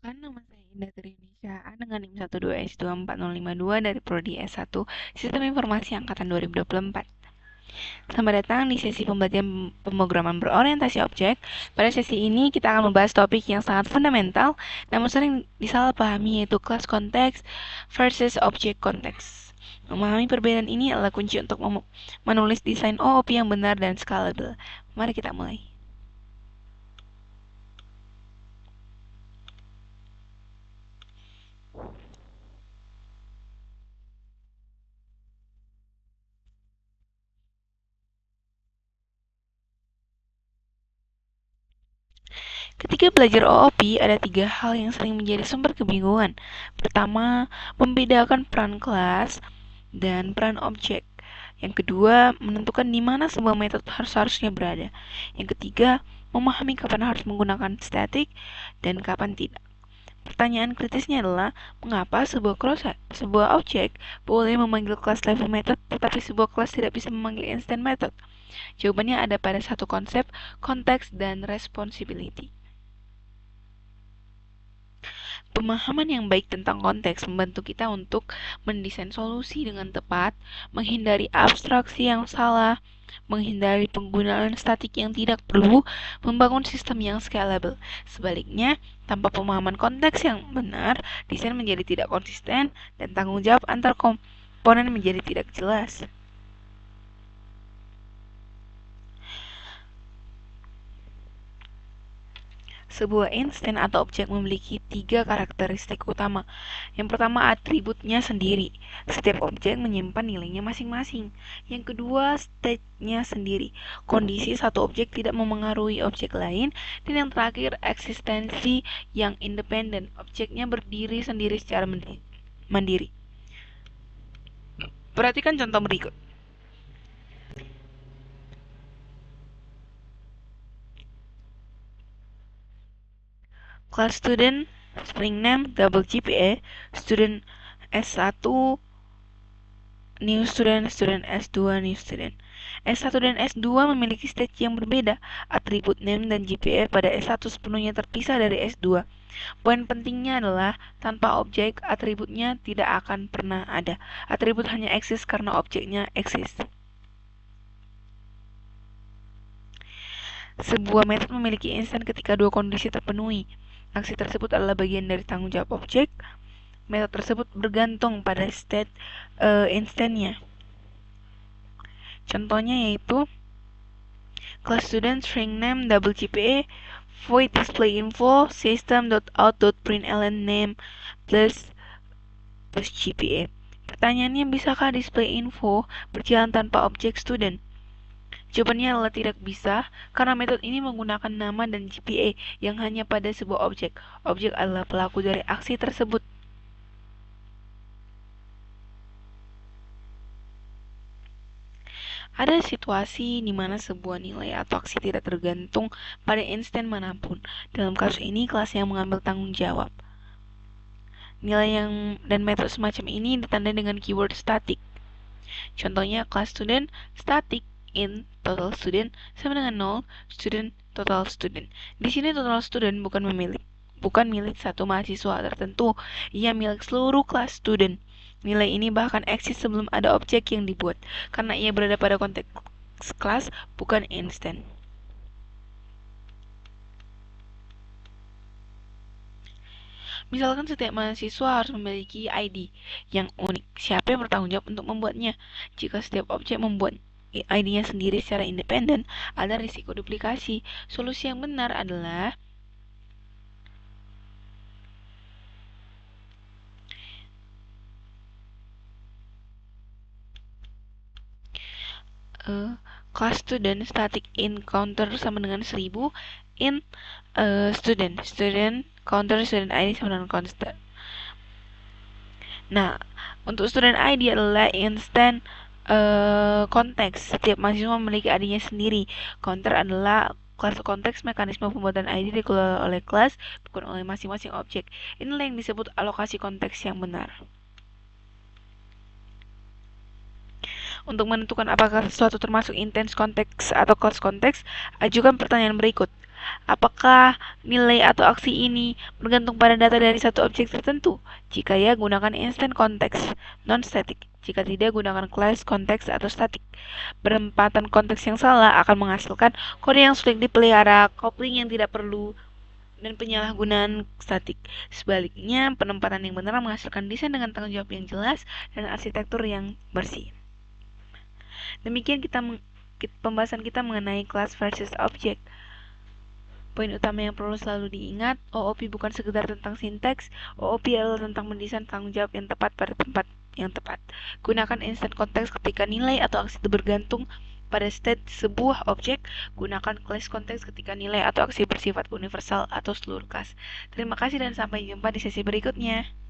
Perkenalkan, nama saya Indah Trinisha dengan NIM 12S24052 dari Prodi S1 Sistem Informasi Angkatan 2024. Selamat datang di sesi pembelajaran pemrograman berorientasi objek. Pada sesi ini kita akan membahas topik yang sangat fundamental namun sering disalahpahami, yaitu class context versus object context. Memahami perbedaan ini adalah kunci untuk menulis desain OOP yang benar dan scalable. Mari kita mulai. Ketika belajar OOP, ada 3 hal yang sering menjadi sumber kebingungan. Pertama, membedakan peran kelas dan peran objek. Yang kedua, menentukan di mana sebuah metode harusnya berada. Yang ketiga, memahami kapan harus menggunakan static dan kapan tidak. Pertanyaan kritisnya adalah, mengapa sebuah objek boleh memanggil kelas level method, tetapi sebuah kelas tidak bisa memanggil instant method? Jawabannya ada pada satu konsep, konteks dan responsibility. Pemahaman yang baik tentang konteks membantu kita untuk mendesain solusi dengan tepat, menghindari abstraksi yang salah, menghindari penggunaan statik yang tidak perlu, membangun sistem yang scalable. Sebaliknya, tanpa pemahaman konteks yang benar, desain menjadi tidak konsisten dan tanggung jawab antar komponen menjadi tidak jelas. Sebuah instan atau objek memiliki 3 karakteristik utama. Yang pertama, atributnya sendiri. Setiap objek menyimpan nilainya masing-masing. Yang kedua, state-nya sendiri. Kondisi satu objek tidak memengaruhi objek lain. Dan yang terakhir, eksistensi yang independen. Objeknya berdiri sendiri secara mandiri. Perhatikan contoh berikut. Class student, string name, double GPA, student S1, new student, student S2, new student. S1 dan S2 memiliki stage yang berbeda. Atribut name dan GPA pada S1 sepenuhnya terpisah dari S2. Poin pentingnya adalah, tanpa objek, atributnya tidak akan pernah ada. Atribut hanya eksis karena objeknya eksis. Sebuah metode memiliki instan ketika 2 kondisi terpenuhi. Aksi tersebut adalah bagian dari tanggung jawab objek. Metode tersebut bergantung pada state instannya. Contohnya yaitu class student, string name, double GPA, void display info, system.out.println name plus GPA. Pertanyaannya, bisakah display info berjalan tanpa objek student? Jawabannya adalah tidak bisa, karena metode ini menggunakan nama dan GPA yang hanya pada sebuah objek. Objek adalah pelaku dari aksi tersebut. Ada situasi di mana sebuah nilai atau aksi tidak tergantung pada instan manapun. Dalam kasus ini, kelas yang mengambil tanggung jawab. Nilai yang dan metode semacam ini ditandai dengan keyword static. Contohnya, class student static in total student sama dengan 0 student total student. Di sini total student bukan milik satu mahasiswa tertentu, ia milik seluruh kelas student. Nilai ini bahkan eksis sebelum ada objek yang dibuat, karena ia berada pada konteks kelas, bukan instant. Misalkan setiap mahasiswa harus memiliki ID yang unik. Siapa yang bertanggung jawab untuk membuatnya? Jika setiap objek membuat ID-nya sendiri secara independen, ada risiko duplikasi. Solusi yang benar adalah class student static in counter sama dengan 1000 in student counter student ID sama dengan constant. Nah, untuk student ID adalah instant konteks. Setiap mahasiswa memiliki ID-nya sendiri. Counter adalah kelas konteks, mekanisme pembuatan ID dikelola oleh kelas, bukan oleh masing-masing objek. Inilah yang disebut alokasi konteks yang benar. Untuk menentukan apakah sesuatu termasuk intense konteks atau close konteks, ajukan pertanyaan berikut. Apakah nilai atau aksi ini bergantung pada data dari satu objek tertentu? Jika ya, gunakan instant context, non-static. Jika tidak, gunakan class context atau static. Penempatan konteks yang salah akan menghasilkan kode yang sulit dipelihara, coupling yang tidak perlu, dan penyalahgunaan statik. Sebaliknya, penempatan yang benar menghasilkan desain dengan tanggung jawab yang jelas dan arsitektur yang bersih. Demikian pembahasan kita mengenai class versus object. Poin utama yang perlu selalu diingat, OOP bukan sekedar tentang sinteks, OOP adalah tentang mendesain tanggung jawab yang tepat pada tempat yang tepat. Gunakan instant context ketika nilai atau aksi itu bergantung pada state sebuah objek. Gunakan class context ketika nilai atau aksi bersifat universal atau seluruh kelas. Terima kasih dan sampai jumpa di sesi berikutnya.